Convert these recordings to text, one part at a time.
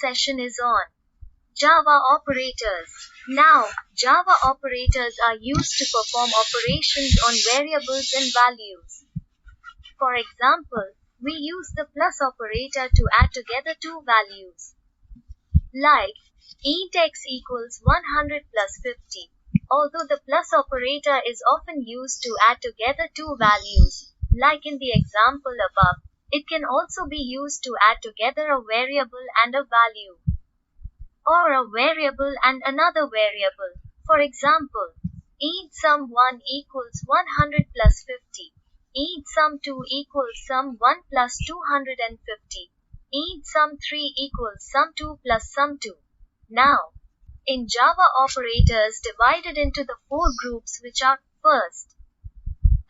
session is on Java operators. Now, Java operators are used to perform operations on variables and values. For example, we use the plus operator to add together two values. Like, int x equals 100 plus 50. Although the plus operator is often used to add together two values, like in the example above, it can also be used to add together a variable and a value, or a variable and another variable. For example, int sum1 equals 100 plus 50. Int sum2 equals sum1 plus 250. Int sum3 equals sum2 plus sum2. Now, in Java operators divided into the four groups, which are: first,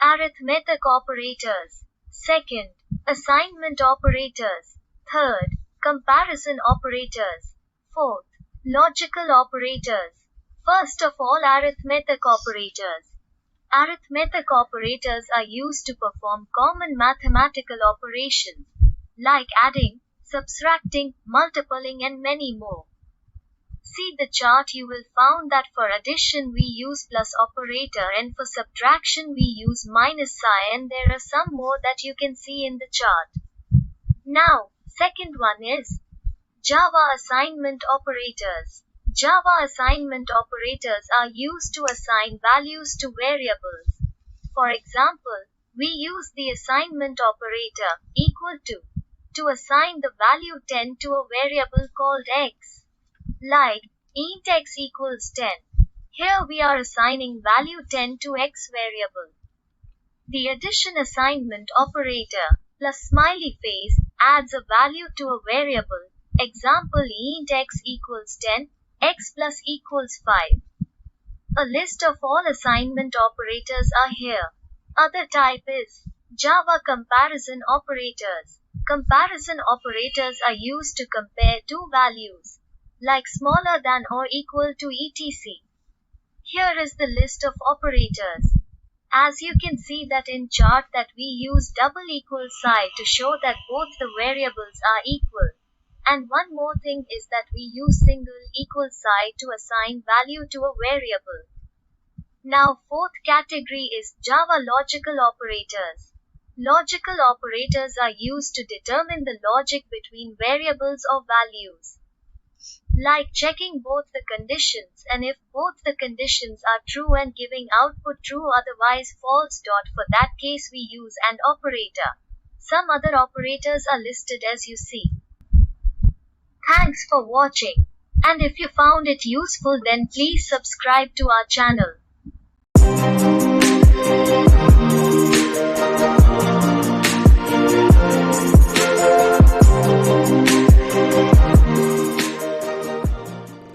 arithmetic operators; second, assignment operators; third, comparison operators; fourth, logical operators. First of all, arithmetic operators. Arithmetic operators are used to perform common mathematical operations, like adding, subtracting, multiplying, and many more. See the chart. You will find that for addition we use plus operator, and for subtraction we use minus sign, and there are some more that you can see in the chart. Now, second one is Java assignment operators. Java assignment operators are used to assign values to variables. For example, we use the assignment operator equal to assign the value 10 to a variable called x. Like, int x equals 10. Here we are assigning value 10 to x variable. The addition assignment operator plus smiley face adds a value to a variable. Example, int x equals 10, x plus equals 5. A list of all assignment operators are here. Other type is Java comparison operators. Comparison operators are used to compare two values, like smaller than or equal to etc. Here is the list of operators. As you can see that in chart that we use double equal sign to show that both the variables are equal. And one more thing is that we use single equal sign to assign value to a variable. Now, fourth category is Java logical operators. Logical operators are used to determine the logic between variables or values, like checking both the conditions, and if both the conditions are true and giving output true, otherwise false. For that case we use AND operator. Some other operators are listed as you see. Thanks for watching, and if you found it useful, then please subscribe to our channel.